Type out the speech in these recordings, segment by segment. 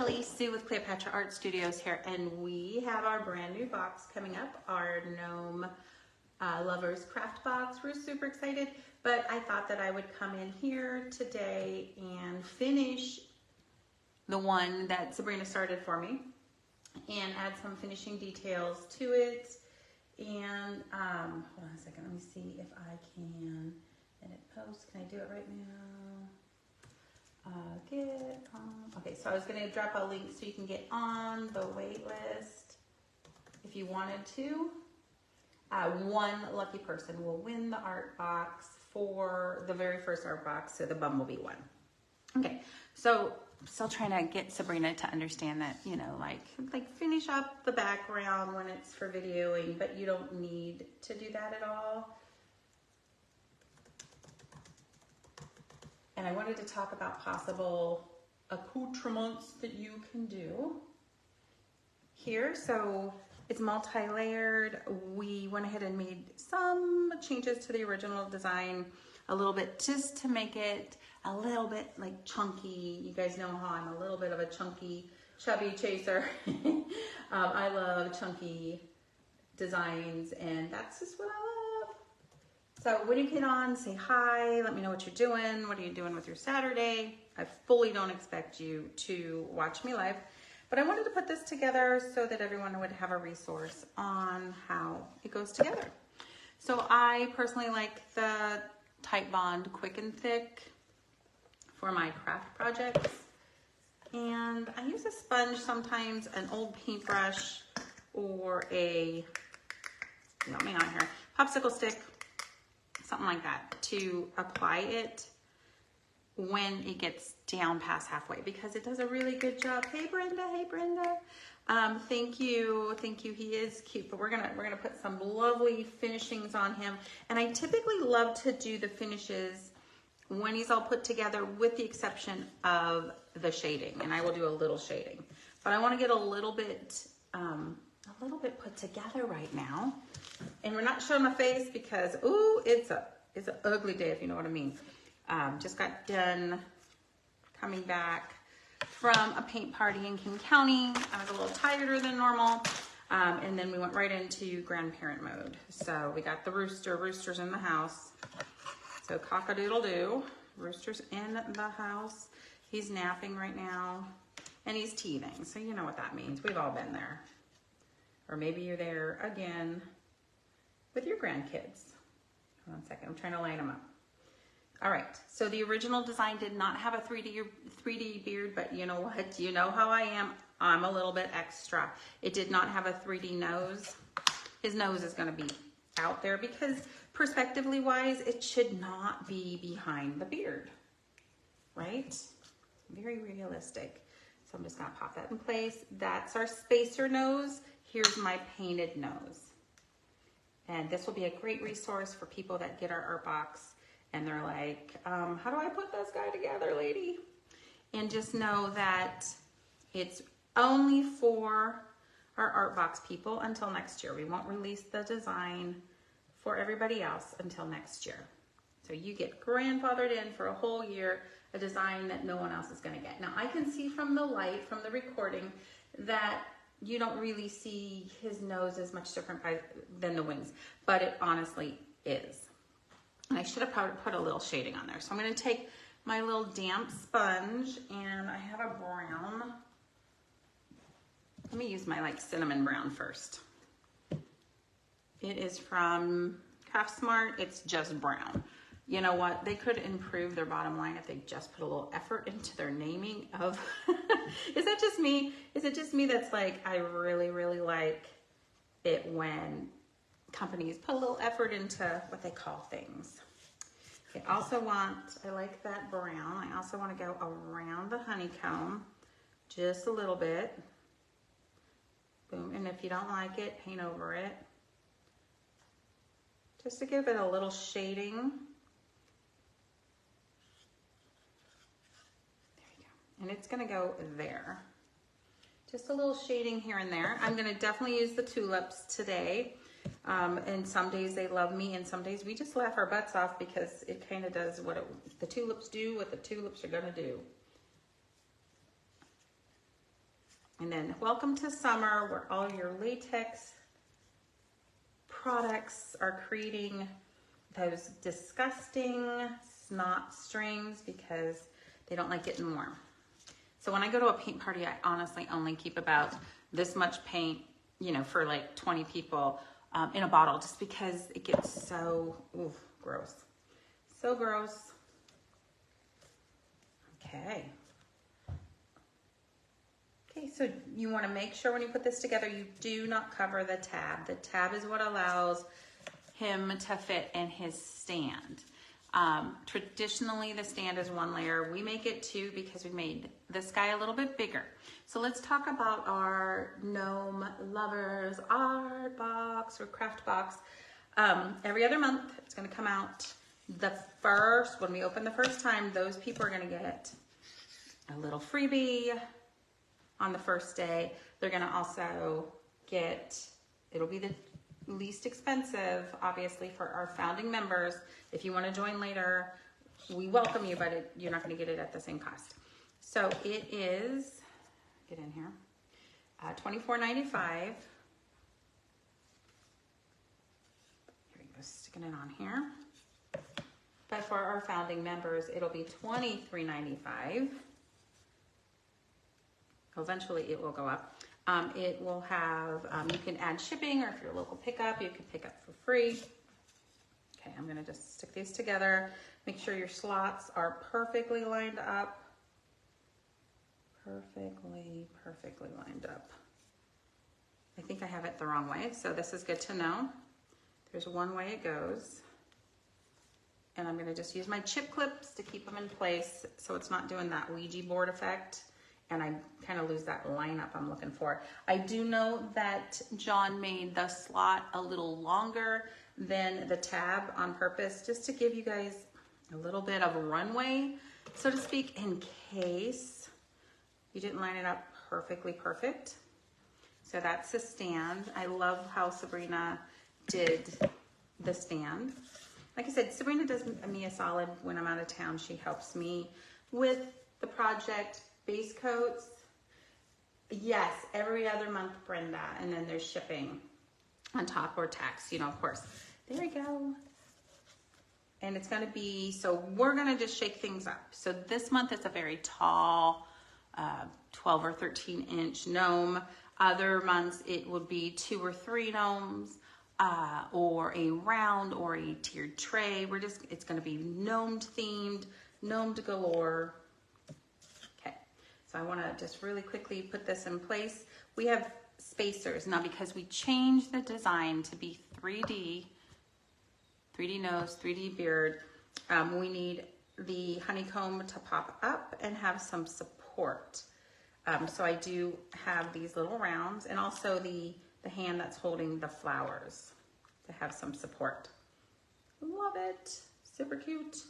Kelly Sue with Cleopatra Art Studios here, and we have our brand new box coming up, our Gnome Lovers Craft box. We're super excited, but I thought that I would come in here today and finish the one that Sabrina started for me and add some finishing details to it. And hold on a second, let me see if I can edit post. Can I do it right now? Okay, so I was going to drop a link so you can get on the wait list if you wanted to. One lucky person will win the art box for the very first art box, so the Bumblebee one. Okay, so still trying to get Sabrina to understand that, you know, like finish up the background when it's for videoing, but you don't need to do that at all. And I wanted to talk about possible accoutrements that you can do here. So it's multi-layered. We went ahead and made some changes to the original design a little bit just to make it a little bit like chunky. You guys know how I'm a little bit of a chunky, chubby chaser. I love chunky designs, and that's just what I love. So when you get on, say hi, let me know what you're doing. What are you doing with your Saturday? I fully don't expect you to watch me live, but I wanted to put this together so that everyone would have a resource on how it goes together. So I personally like the Tight Bond Quick and Thick for my craft projects. And I use a sponge sometimes, an old paintbrush, or a, help me out here, popsicle stick, something like that, to apply it when it gets down past halfway, because it does a really good job. Hey Brenda, hey Brenda. Thank you. He is cute, but we're gonna put some lovely finishings on him. And I typically love to do the finishes when he's all put together, with the exception of the shading, and I will do a little shading. But I want to get a little bit put together right now. And we're not showing my face because, ooh, it's an ugly day, if you know what I mean. Just got done coming back from a paint party in King County. I was a little tireder than normal. And then we went right into grandparent mode. So we got the roosters in the house. So cock-a-doodle-doo, rooster's in the house. He's napping right now, and he's teething. So you know what that means. We've all been there. Or maybe you're there again with your grandkids. Hold on a second, I'm trying to line them up. All right, so the original design did not have a 3D beard, but you know what? You know how I am. I'm a little bit extra. It did not have a 3D nose. His nose is gonna be out there because perspectively wise, it should not be behind the beard, right? Very realistic. So I'm just gonna pop that in place. That's our spacer nose. Here's my painted nose. And this will be a great resource for people that get our art box and they're like, how do I put this guy together, lady? And just know that it's only for our art box people until next year. We won't release the design for everybody else until next year. So you get grandfathered in for a whole year, a design that no one else is gonna get. Now I can see from the light, from the recording, that you don't really see his nose as much different than the wings, but it honestly is. And I should have probably put a little shading on there. So I'm gonna take my little damp sponge, and I have a brown. Let me use my like cinnamon brown first. It is from Craft Smart. It's just brown. You know what? They could improve their bottom line if they just put a little effort into their naming of, is that just me? Is it just me that's like, I really, really like it when companies put a little effort into what they call things. I also want, I like that brown. I also want to go around the honeycomb just a little bit. Boom. And if you don't like it, paint over it. Just to give it a little shading. And it's gonna go there. Just a little shading here and there. I'm gonna definitely use the tulips today. And some days they love me, and some days we just laugh our butts off because it kind of does the tulips do what the tulips are gonna do. And then welcome to summer, where all your latex products are creating those disgusting snot strings because they don't like getting warm. So when I go to a paint party, I honestly only keep about this much paint, you know, for like 20 people in a bottle, just because it gets so gross. So gross. Okay. Okay, so you want to make sure when you put this together, you do not cover the tab. The tab is what allows him to fit in his stand. Traditionally, the stand is one layer. We make it two because we made this guy a little bit bigger. So let's talk about our Gnome Lovers art box or craft box. Every other month, it's going to come out. The first, when we open the first time, those people are going to get a little freebie on the first day. They're going to also get, it'll be the least expensive, obviously, for our founding members. If you want to join later, we welcome you, but you're not going to get it at the same cost. So it is, get in here, $24.95. Here we go, sticking it on here. But for our founding members, it'll be $23.95. Eventually it will go up. It will have, you can add shipping, or if you're a local pickup, you can pick up for free. Okay, I'm gonna just stick these together. Make sure your slots are perfectly lined up. Perfectly lined up. I think I have it the wrong way, so this is good to know. There's one way it goes. And I'm gonna just use my chip clips to keep them in place so it's not doing that Ouija board effect. And I kind of lose that lineup I'm looking for. I do know that John made the slot a little longer than the tab on purpose, just to give you guys a little bit of a runway, so to speak, in case you didn't line it up perfectly perfect. So that's the stand. I love how Sabrina did the stand. Like I said, Sabrina does me a solid when I'm out of town. She helps me with the project. Base coats, yes, every other month, Brenda, and then there's shipping on top, or tax, you know, of course. There we go. And it's gonna be, so we're gonna just shake things up. So this month it's a very tall, 12 or 13 inch gnome. Other months it would be 2 or 3 gnomes, or a round or a tiered tray. It's gonna be gnomed themed, gnomed galore. So I want to just really quickly put this in place. We have spacers now because we changed the design to be 3D nose, 3D beard. We need the honeycomb to pop up and have some support. So I do have these little rounds, and also the hand that's holding the flowers to have some support. Love it, super cute.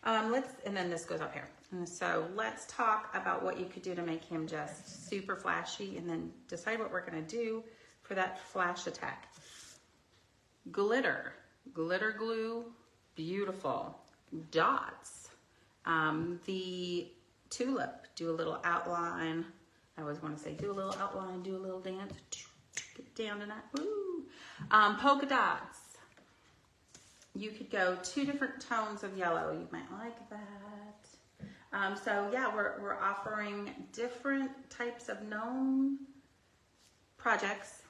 And then this goes up here. And so let's talk about what you could do to make him just super flashy, and then decide what we're gonna do for that flash attack. Glitter glue, beautiful. Dots, the tulip, do a little outline. I always wanna say, do a little outline, do a little dance, get down to that, woo. Polka dots. You could go 2 different tones of yellow. You might like that. So yeah, we're offering different types of gnome projects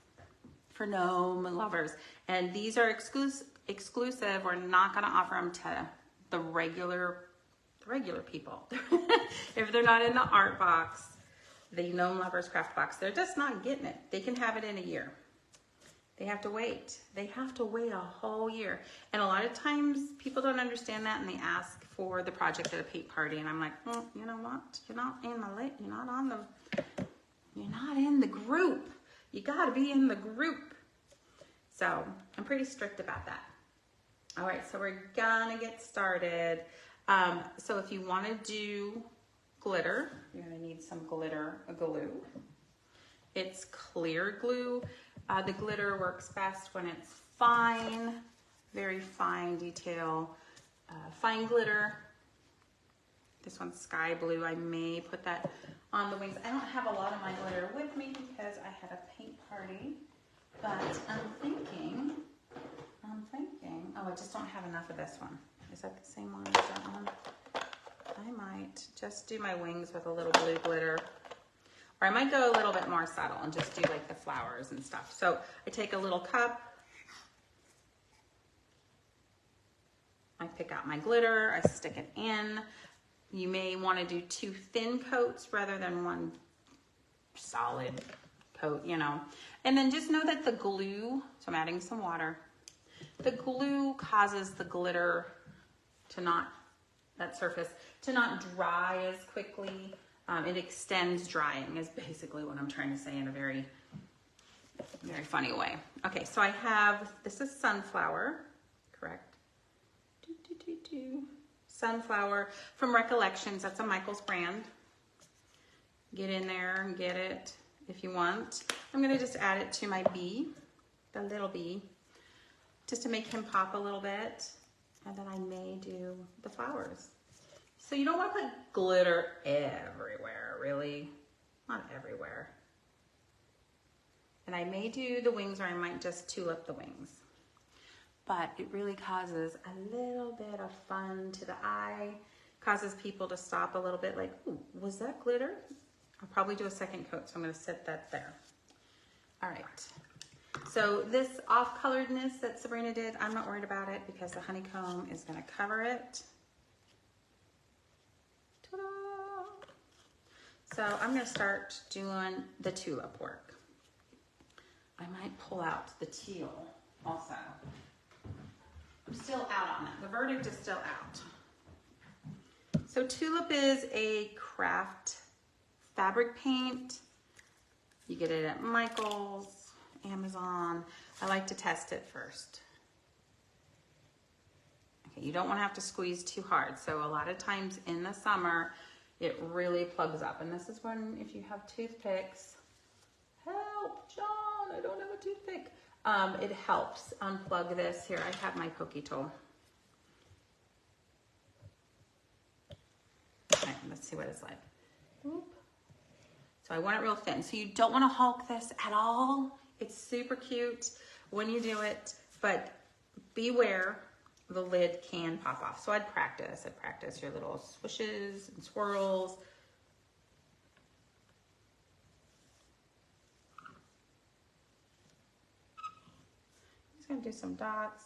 for gnome lovers. And these are exclusive. We're not gonna offer them to the regular people. If they're not in the art box, the Gnome Lovers Craft box, they're just not getting it. They can have it in a year. They have to wait. They have to wait a whole year. And a lot of times people don't understand that, and they ask for the project at a paint party. And I'm like, you know what? You're not in the group. You gotta be in the group. So I'm pretty strict about that. All right, so we're gonna get started. So if you wanna do glitter, you're gonna need some glitter glue. It's clear glue. The glitter works best when it's fine, very fine detail, fine glitter. This one's sky blue. I may put that on the wings. I don't have a lot of my glitter with me because I had a paint party, but I'm thinking, oh, I just don't have enough of this one. Is that the same one as that one? I might just do my wings with a little blue glitter. Or I might go a little bit more subtle and just do like the flowers and stuff. So I take a little cup. I pick out my glitter. I stick it in. You may want to do 2 thin coats rather than 1 solid coat, you know. And then just know that the glue, so I'm adding some water, the glue causes the glitter to not, that surface, to not dry as quickly. It extends drying is basically what I'm trying to say in a very, very funny way. Okay, so I have, this is sunflower, correct? Sunflower from Recollections. That's a Michael's brand. Get in there and get it if you want. I'm going to just add it to my bee, the little bee, just to make him pop a little bit. And then I may do the flowers. So you don't want to put glitter everywhere, really. Not everywhere. And I may do the wings, or I might just tulip the wings. But it really causes a little bit of fun to the eye. Causes people to stop a little bit like, ooh, was that glitter? I'll probably do a second coat, so I'm gonna set that there. All right. So this off-coloredness that Sabrina did, I'm not worried about it because the honeycomb is gonna cover it. Ta-da! So I'm gonna start doing the tulip work. I might pull out the teal also. I'm still out on that. The verdict is still out. So tulip is a craft fabric paint. You get it at Michael's, Amazon. I like to test it first. Okay, you don't want to have to squeeze too hard. So a lot of times in the summer, it really plugs up. And this is when, if you have toothpicks, help, John, I don't have a toothpick. It helps unplug this. Here, I have my pokey tool. All right, let's see what it's like. Oop. So I want it real thin. So you don't want to hulk this at all. It's super cute when you do it, but beware, the lid can pop off. So I'd practice your little swishes and swirls. Gonna do some dots.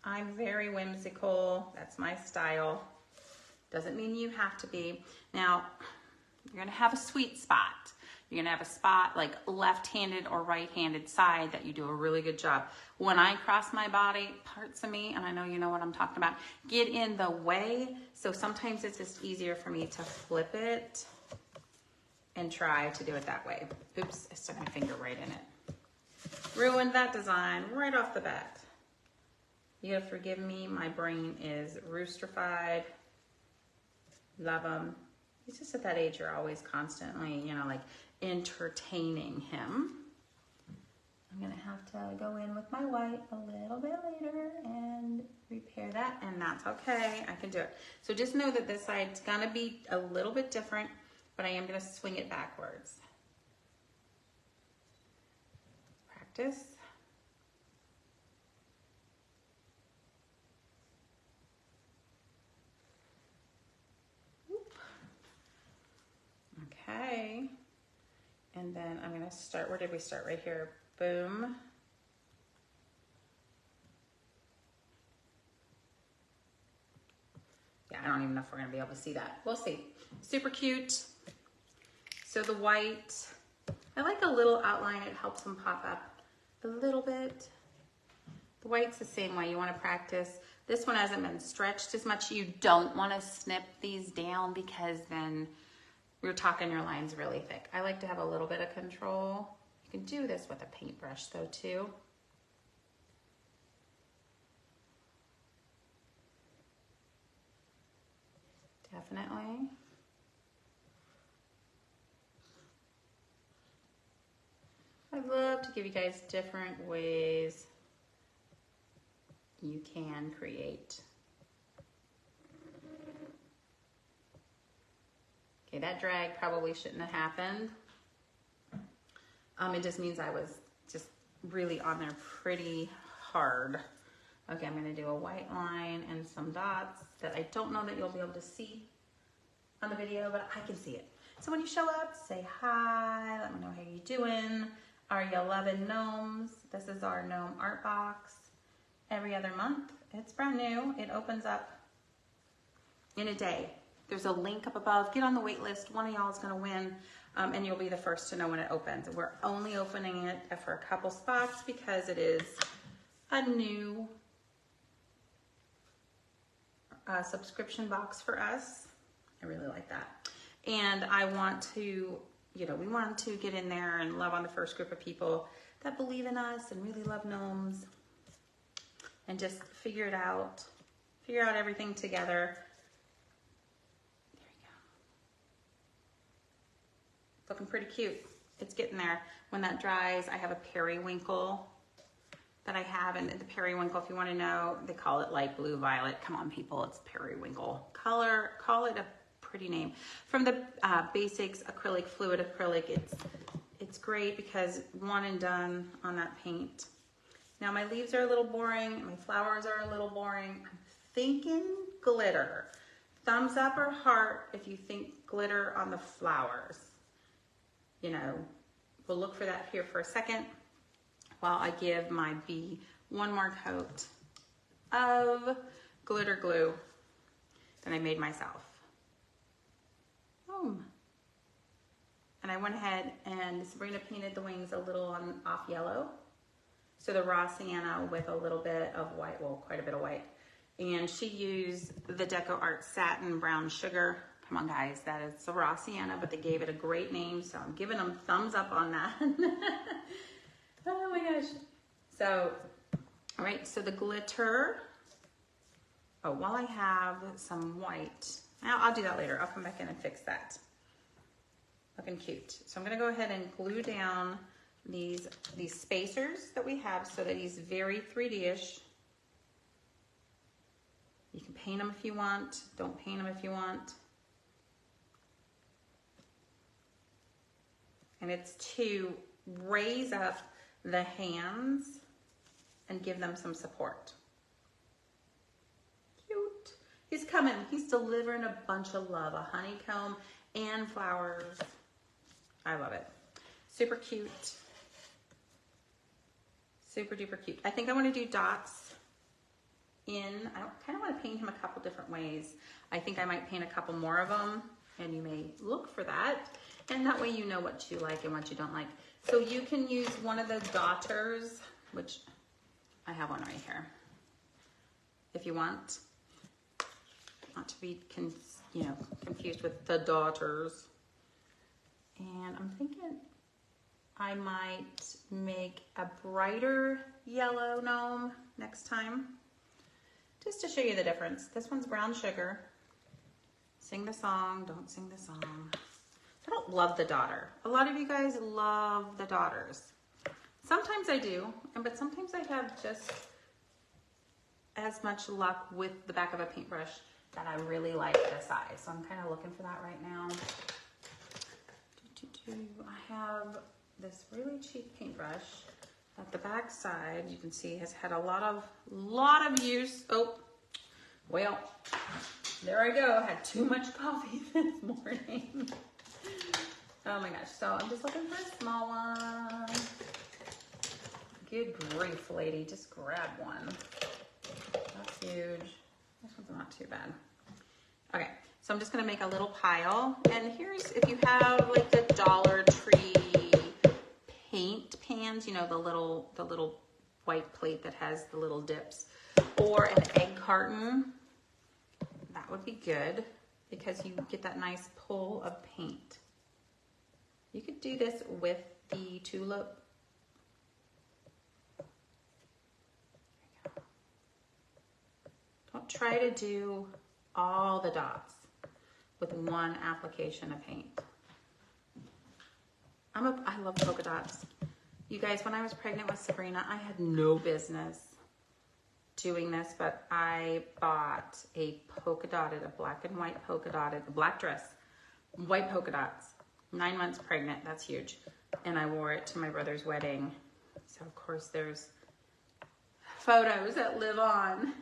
I'm very whimsical. That's my style. Doesn't mean you have to be. Now, you're gonna have a sweet spot. You're gonna have a spot like left-handed or right-handed side that you do a really good job. When I cross my body, parts of me, and I know you know what I'm talking about, get in the way. So sometimes it's just easier for me to flip it and try to do it that way. Oops, I stuck my finger right in it. Ruined that design right off the bat. You gotta forgive me, my brain is roosterfied. Love him. He's just at that age you're always constantly, you know, like entertaining him. I'm gonna have to go in with my white a little bit later and repair that, and that's okay, I can do it. So just know that this side's gonna be a little bit different, but I am gonna swing it backwards. Practice. Okay. And then I'm going to start, where did we start? Right here. Boom. Yeah, I don't even know if we're going to be able to see that. We'll see. Super cute. So the white, I like a little outline. It helps them pop up a little bit. The white's the same way. You want to practice. This one hasn't been stretched as much. You don't want to snip these down because then you're talking your lines really thick. I like to have a little bit of control. You can do this with a paintbrush though too. Definitely. I'd love to give you guys different ways you can create. Okay, that drag probably shouldn't have happened. It just means I was just really on there pretty hard. Okay, I'm gonna do a white line and some dots that I don't know that you'll be able to see on the video, but I can see it. So when you show up, say hi, let me know how you're doing. Are you loving gnomes? This is our gnome art box. Every other month, it's brand new. It opens up in a day. There's a link up above. Get on the wait list. One of y'all is gonna win, and you'll be the first to know when it opens. We're only opening it for a couple spots because it is a new subscription box for us. I really like that. And I want to, you know, we want to get in there and love on the first group of people that believe in us and really love gnomes and just figure it out, figure out everything together. There you go. Looking pretty cute. It's getting there. When that dries, I have a periwinkle that I have, and the periwinkle, if you want to know, they call it light blue violet. Come on, people, it's periwinkle color. Call it a pretty name. From the Basics acrylic, fluid acrylic, it's great because one and done on that paint. Now my leaves are a little boring, my flowers are a little boring. I'm thinking glitter. Thumbs up or heart if you think glitter on the flowers. You know, we'll look for that here for a second while I give my bee one more coat of glitter glue that I made myself. Boom. And I went ahead and Sabrina painted the wings a little off yellow. So the raw sienna with a little bit of white, well, quite a bit of white. And she used the Deco Art Satin Brown Sugar. Come on, guys, that is the raw sienna, but they gave it a great name, so I'm giving them thumbs up on that. Oh my gosh. So, all right, so the glitter. Oh, while I have some white, I'll do that later. I'll come back in and fix that. Looking cute. So I'm gonna go ahead and glue down these spacers that we have so that he's very 3D-ish. You can paint them if you want. Don't paint them if you want. And it's to raise up the hands and give them some support. Cute. He's coming. He's delivering a bunch of love, a honeycomb and flowers. I love it. Super cute. Super duper cute. I think I want to do dots in, I kind of want to paint him a couple different ways. I think I might paint a couple more of them, and you may look for that. And that way you know what you like and what you don't like. So you can use one of the daughters, which I have one right here, if you want. Not to be confused with the daughters. And I'm thinking I might make a brighter yellow gnome next time, just to show you the difference. This one's brown sugar. Sing the song, don't sing the song. I don't love the daughter. A lot of you guys love the daughters. Sometimes I do, but sometimes I have just as much luck with the back of a paintbrush that I really like this eye. So I'm kind of looking for that right now. I have this really cheap paintbrush at the back side. You can see has had a lot of use. Oh, well, there I go. I had too much coffee this morning. Oh my gosh. So I'm just looking for a small one. Good grief, lady. Just grab one. That's huge. This one's not too bad. Okay. So I'm just going to make a little pile. And here's, if you have like the Dollar Tree paint pans, you know, the little white plate that has the little dips, or an egg carton, that would be good because you get that nice pull of paint. You could do this with the tulip. Don't try to do all the dots with one application of paint. I love polka dots. You guys, when I was pregnant with Sabrina, I had no business doing this, but I bought a polka dotted, a black and white polka dotted, a black dress, white polka dots, 9 months pregnant, that's huge. And I wore it to my brother's wedding. So of course there's photos that live on.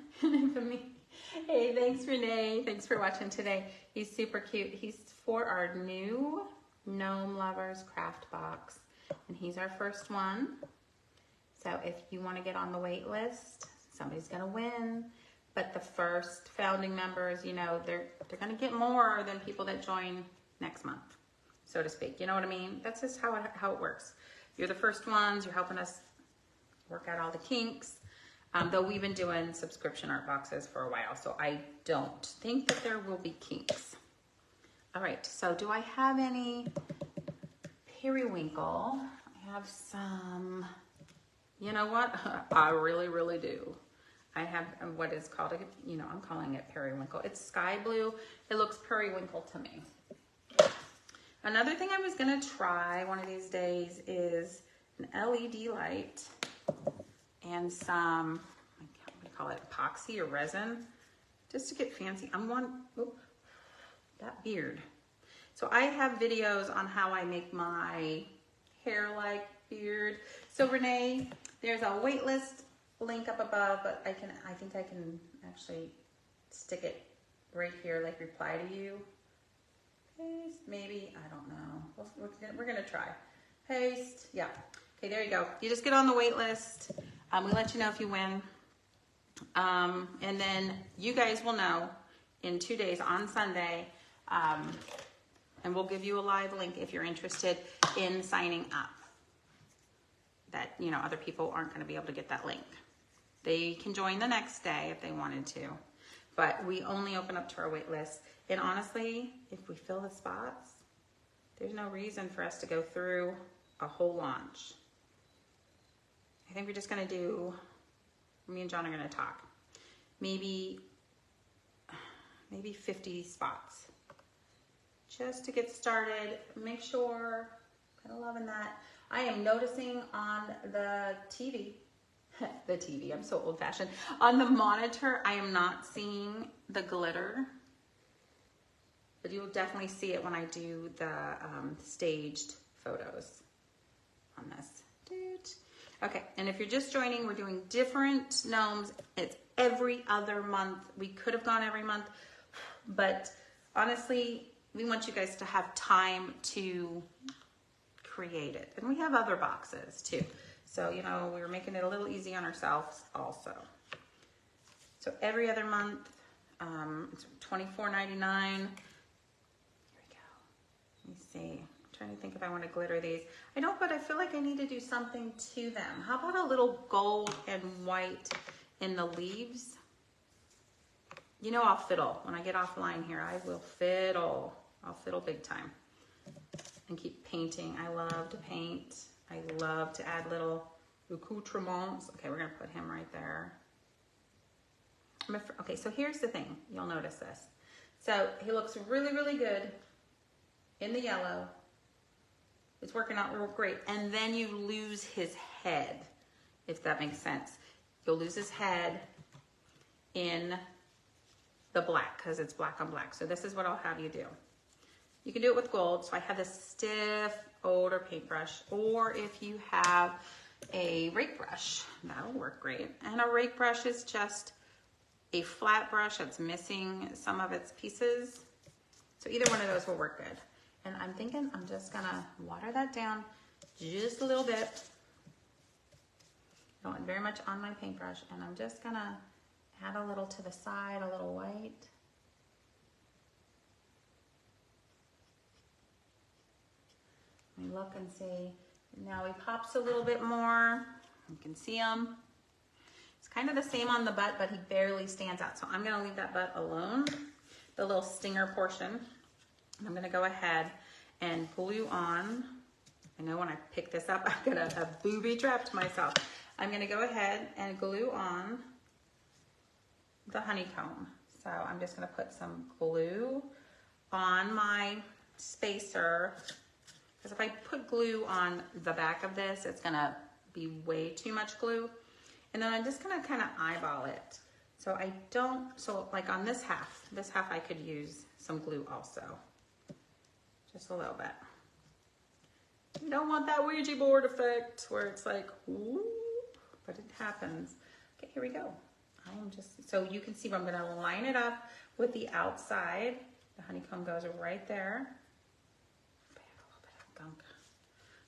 Hey, thanks Renee, thanks for watching today. He's super cute. He's for our new Gnome Lovers Craft box. And he's our first one. So if you want to get on the wait list, somebody's gonna win. But the first founding members, you know, they're gonna get more than people that join next month, so to speak. You know what I mean? That's just how it works. You're the first ones, you're helping us work out all the kinks. Though we've been doing subscription art boxes for a while, so I don't think that there will be kinks. All right, so do I have any periwinkle? I have some, you know what? I really do. I have what is called, you know, I'm calling it periwinkle. It's sky blue. It looks periwinkle to me. Another thing I was gonna try one of these days is an LED light and some, what do you call it, epoxy or resin, just to get fancy. That beard. So I have videos on how I make my hair-like beard. So Renee, there's a wait list link up above, but I think I can actually stick it right here, like reply to you. Paste, maybe, I don't know. We're gonna try. Paste, yeah. Okay, there you go. You just get on the wait list. We let you know if you win. And then you guys will know in 2 days on Sunday, and we'll give you a live link if you're interested in signing up. That, you know, other people aren't gonna be able to get that link. They can join the next day if they wanted to, but we only open up to our wait list. And honestly, if we fill the spots, there's no reason for us to go through a whole launch. I think we're just gonna do, me and John are gonna talk, maybe 50 spots just to get started. Make sure, kind of loving that. I am noticing on the TV, I'm so old fashioned. On the monitor, I am not seeing the glitter, but you'll definitely see it when I do the staged photos on this. Okay, and if you're just joining, we're doing different gnomes. It's every other month. We could have gone every month, but honestly, we want you guys to have time to create it. And we have other boxes too. So, you know, we were making it a little easy on ourselves also. So every other month, it's $24.99. Here we go. Let me see. I'm trying to think if I want to glitter these. I don't, but I feel like I need to do something to them. How about a little gold and white in the leaves? You know, I'll fiddle. When I get offline here, I will fiddle. I'll fiddle big time. And keep painting. I love to paint. I love to add little accoutrements. Okay, we're gonna put him right there. Okay, so here's the thing. You'll notice this. So he looks really good in the yellow. It's working out real great. And then you lose his head, if that makes sense. You'll lose his head in the black, because it's black on black. So this is what I'll have you do. You can do it with gold. So I have this stiff, older paintbrush, or if you have a rake brush, that'll work great. And a rake brush is just a flat brush that's missing some of its pieces. So either one of those will work good. And I'm thinking I'm just gonna water that down just a little bit. I don't want very much on my paintbrush, and I'm just gonna add a little to the side, a little white. Let me look and see. Now he pops a little bit more. You can see him. It's kind of the same on the butt, but he barely stands out. So I'm gonna leave that butt alone, the little stinger portion. And I'm gonna go ahead and glue on. I know when I pick this up, I'm gonna have booby-trapped myself. I'm gonna go ahead and glue on the honeycomb. So I'm just gonna put some glue on my spacer, because if I put glue on the back of this, it's gonna be way too much glue. And then I'm just gonna kind of eyeball it. So I don't, so like on this half I could use some glue also. just a little bit. You don't want that Ouija board effect where it's like, whoop, but it happens. Okay, here we go. So you can see I'm gonna line it up with the outside. The honeycomb goes right there. A little bit of gunk,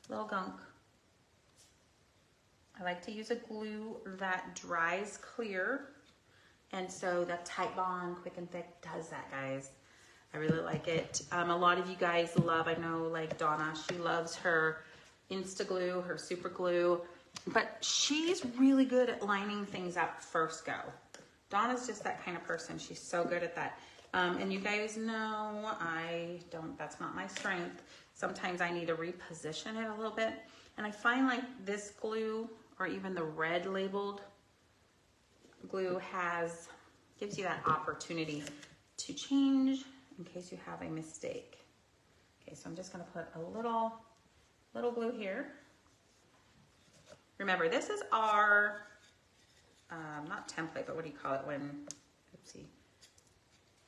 little gunk. I like to use a glue that dries clear. And so that Tight Bond Quick and Thick does that, guys. I really like it. A lot of you guys love, I know like Donna, she loves her Insta Glue, her super glue, but she's really good at lining things up first go. Donna's just that kind of person. She's so good at that. And you guys know that's not my strength. Sometimes I need to reposition it a little bit. And I find like this glue or even the red labeled glue gives you that opportunity to change in case you have a mistake. Okay, so I'm just gonna put a little glue here. Remember, this is our, not template, but what do you call it when, oopsie,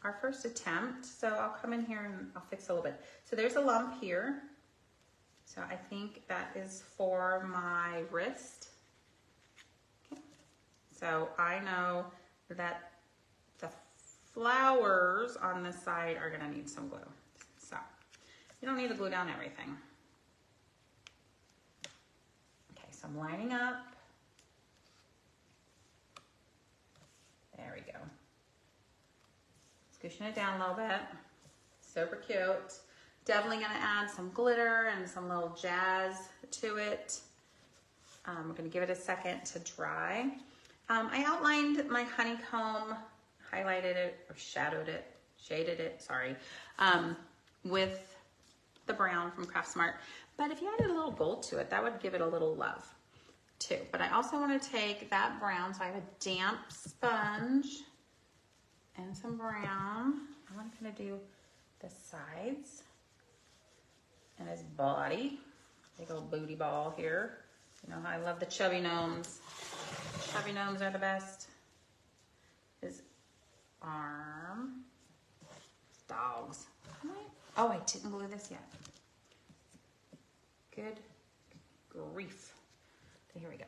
our first attempt. So I'll come in here and I'll fix a little bit. So there's a lump here. So I think that is for my wrist. Okay. So I know that the flowers on this side are gonna need some glue. So you don't need to glue down everything. Okay, so I'm lining up. There we go. Scooshing it down a little bit. Super cute. Definitely gonna add some glitter and some little jazz to it. We're gonna give it a second to dry. I outlined my honeycomb, highlighted it or shaded it, sorry, with the brown from Craft Smart. But if you added a little gold to it, that would give it a little love too. But I also want to take that brown, so I have a damp sponge and some brown. I'm gonna do the sides and his body. Big old booty ball here. You know how I love the chubby gnomes. Chubby gnomes are the best. His arm. Dogs. Oh, I didn't glue this yet. Good grief. So here we go.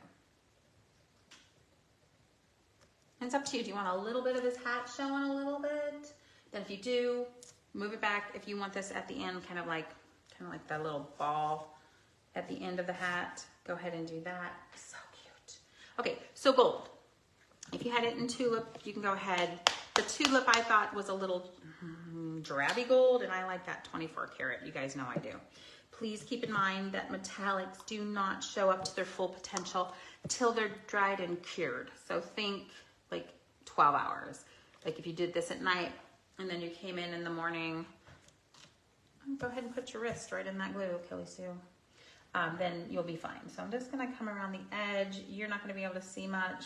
And it's up to you. Do you want a little bit of his hat showing a little bit? Then if you do, move it back. If you want this at the end, kind of like that little ball at the end of the hat, go ahead and do that. So cute. Okay, so gold. If you had it in tulip, you can go ahead. The tulip I thought was a little drabby gold, and I like that 24 karat. You guys know I do. Please keep in mind that metallics do not show up to their full potential till they're dried and cured. So think like 12 hours. Like if you did this at night and then you came in the morning, go ahead and put your wrist right in that glue, Kelly Sue. Then you'll be fine. So I'm just gonna come around the edge. You're not gonna be able to see much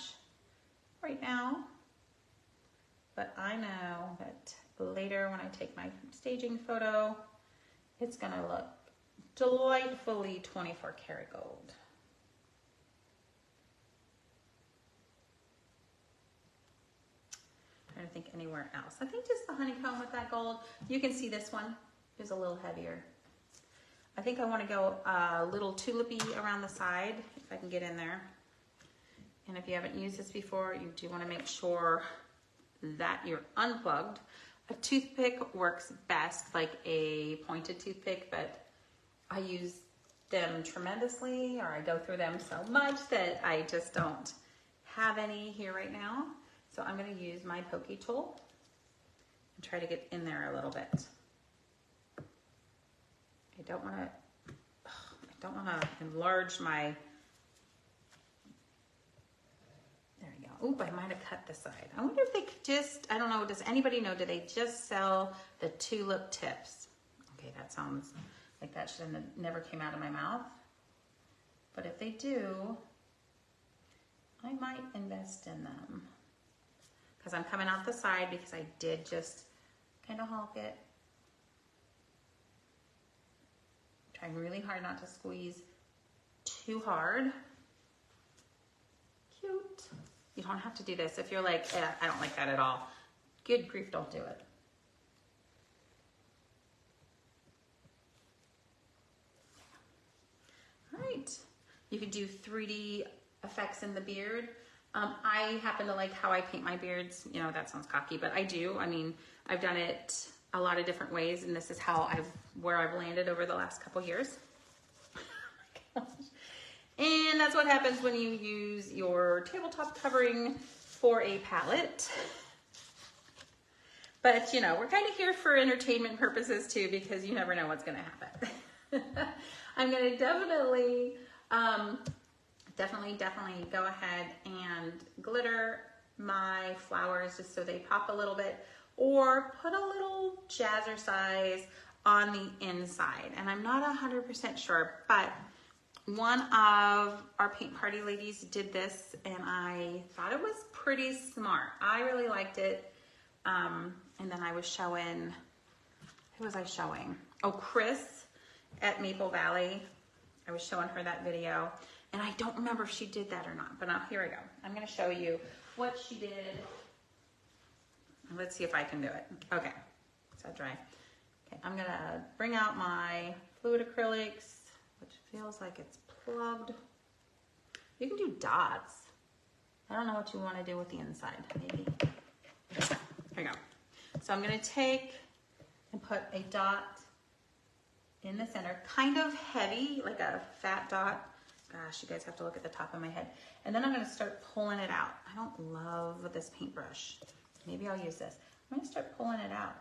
right now, but I know that later when I take my staging photo, it's gonna look delightfully 24 karat gold. I'm trying to think anywhere else. I think just the honeycomb with that gold. You can see this one is a little heavier. I think I want to go a little tulipy around the side, if I can get in there. And if you haven't used this before, you do want to make sure that you're unplugged. A toothpick works best, like a pointed toothpick, but I use them tremendously, or I go through them so much that I just don't have any here right now. So I'm going to use my pokey tool and try to get in there a little bit. I don't want to enlarge my, there we go. Oop, I might have cut the side. I wonder if they could just, I don't know, does anybody know, do they just sell the tulip tips? Okay, that sounds like that should have never came out of my mouth. But if they do, I might invest in them. Because I'm coming out the side because I did just kind of hulk it. Trying really hard not to squeeze too hard. Cute. You don't have to do this. If you're like, I don't like that at all. Good grief, don't do it. You could do 3D effects in the beard. I happen to like how I paint my beards. You know, that sounds cocky, but I do. I mean, I've done it a lot of different ways, and this is how where I've landed over the last couple years. Oh my gosh. And that's what happens when you use your tabletop covering for a palette. But you know, we're kind of here for entertainment purposes too, because you never know what's gonna happen. I'm gonna definitely go ahead and glitter my flowers just so they pop a little bit, or put a little jazzercise on the inside. And I'm not 100% sure, but one of our paint party ladies did this and I thought it was pretty smart. I really liked it. And then I was showing, who was I showing? Oh, Chris at Maple Valley. I was showing her that video. And I don't remember if she did that or not, but now here we go. I'm gonna show you what she did. Let's see if I can do it. Okay, is that dry? Okay, I'm gonna bring out my fluid acrylics, which feels like it's plugged. You can do dots. I don't know what you wanna do with the inside, maybe. Here we go. So I'm gonna take and put a dot in the center, kind of heavy, like a fat dot. Gosh, you guys have to look at the top of my head. And then I'm gonna start pulling it out. I don't love this paintbrush. Maybe I'll use this. I'm gonna start pulling it out.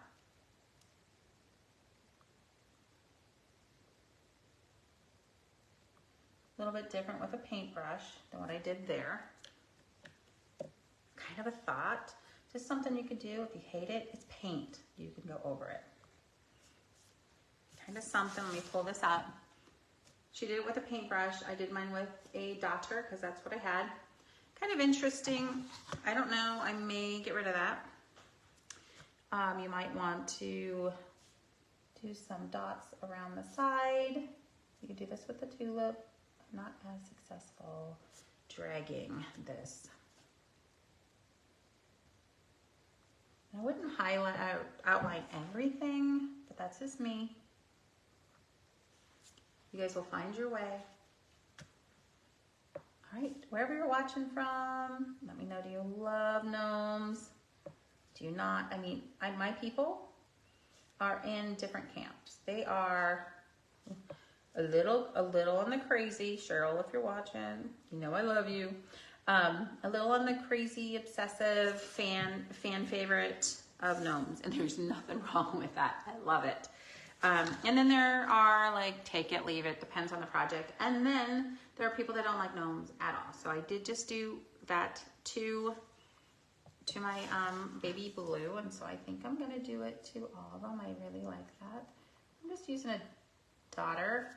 A little bit different with a paintbrush than what I did there. Kind of a thought. Just something you could do. If you hate it, it's paint. You can go over it. Kind of something. Let me pull this out. She did it with a paintbrush. I did mine with a dotter because that's what I had. Kind of interesting. I don't know. I may get rid of that. You might want to do some dots around the side. You can do this with the tulip. I'm not as successful dragging this. I wouldn't outline everything, but that's just me. You guys will find your way. All right, wherever you're watching from, let me know, do you love gnomes? Do you not? I mean, my people are in different camps. They are a little on the crazy. Cheryl, if you're watching, you know I love you. A little on the crazy, obsessive fan favorite of gnomes, and there's nothing wrong with that. I love it. And then there are like take it, leave it, depends on the project. And then there are people that don't like gnomes at all. So I did just do that to my baby blue, and so I think I'm gonna do it to all of them. I really like that. I'm just using a dot, or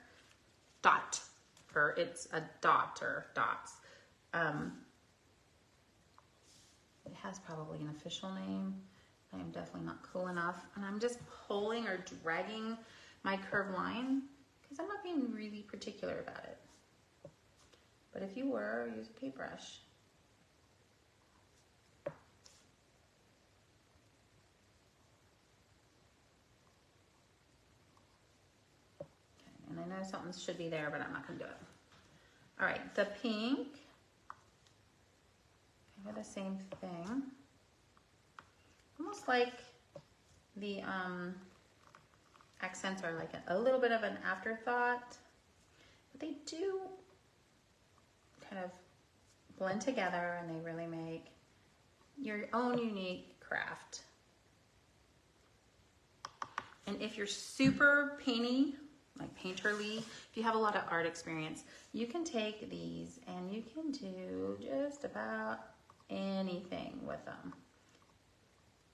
it's a dot or dots. It has probably an official name. I am definitely not cool enough. And I'm just pulling or dragging my curved line because I'm not being really particular about it. But if you were, use a paintbrush. Okay, and I know something should be there, but I'm not gonna do it. All right, the pink, kind of the same thing. Almost like the accents are like a little bit of an afterthought, but they do kind of blend together and they really make your own unique craft. And if you're super painty, like painterly, if you have a lot of art experience, you can take these and you can do just about anything with them.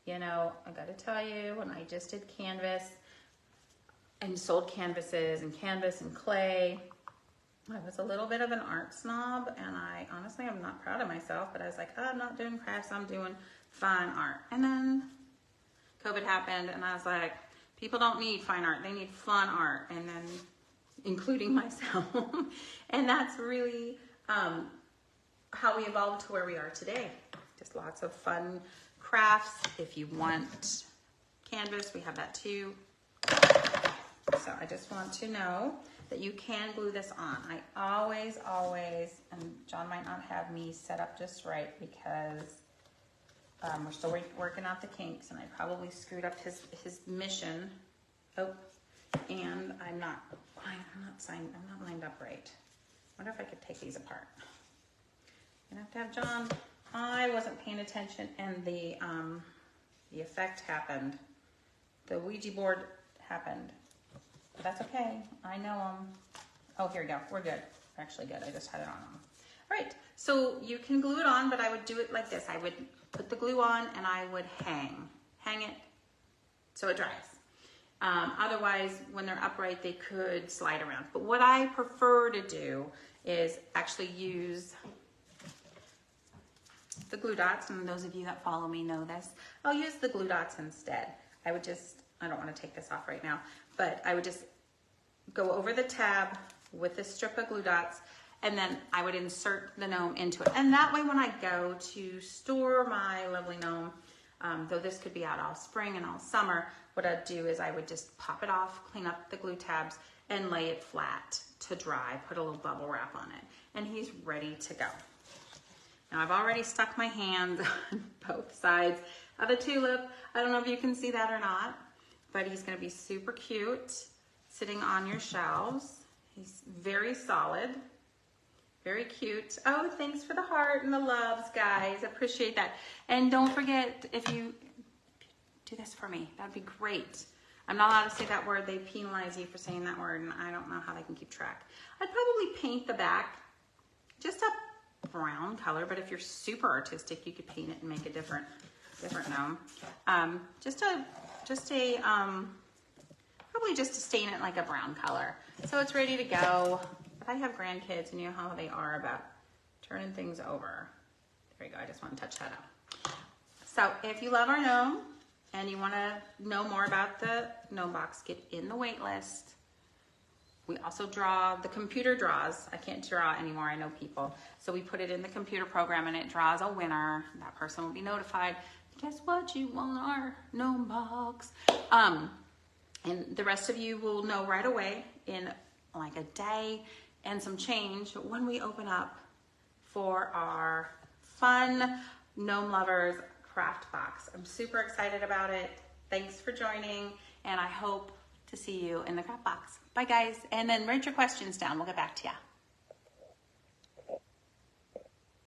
You know, I gotta tell you, when I just did canvas and sold canvases and canvas and clay, I was a little bit of an art snob, and honestly, I'm not proud of myself, but I was like, oh, I'm not doing crafts, I'm doing fine art. And then COVID happened, and I was like, people don't need fine art, they need fun art, and then including myself. And that's really how we evolved to where we are today. Just lots of fun crafts. If you want canvas, we have that too. So I just want to know that you can glue this on. I always, and John might not have me set up just right because we're still working out the kinks, and I probably screwed up his mission. Oh, and I'm not lined up right. I wonder if I could take these apart. I'm gonna have to have John. I wasn't paying attention, and the effect happened. The Ouija board happened. But that's okay. I know them. Oh, here we go. We're good. We're actually good. I just had it on them. All right. So you can glue it on, but I would do it like this. I would put the glue on and I would hang it so it dries. Otherwise, when they're upright, they could slide around. But what I prefer to do is actually use the glue dots, and those of you that follow me know this. I'll use the glue dots instead. I don't want to take this off right now, but I would just go over the tab with this strip of glue dots, and then I would insert the gnome into it. And that way when I go to store my lovely gnome, though this could be out all spring and all summer, what I'd do is I would just pop it off, clean up the glue tabs, and lay it flat to dry, put a little bubble wrap on it, and he's ready to go. Now I've already stuck my hands on both sides of the tulip. I don't know if you can see that or not, but he's gonna be super cute sitting on your shelves. He's very solid, very cute. Oh, thanks for the heart and the loves, guys. Appreciate that. And don't forget, if you do this for me, that'd be great. I'm not allowed to say that word. They penalize you for saying that word, and I don't know how they can keep track. I'd probably paint the back just a brown color, but if you're super artistic, you could paint it and make a different gnome. Probably just to stain it like a brown color. So it's ready to go. But I have grandkids, and you know how they are about turning things over. There you go, I just want to touch that up. So if you love our gnome and you want to know more about the gnome box, get in the wait list. We also draw, the computer draws. I can't draw anymore, I know people. So we put it in the computer program and it draws a winner. That person will be notified. Guess what? You won our gnome box. And the rest of you will know right away in like a day and some change when we open up for our fun Gnome Lovers craft box. I'm super excited about it. Thanks for joining, and I hope to see you in the craft box. Bye guys, and then write your questions down. We'll get back to you.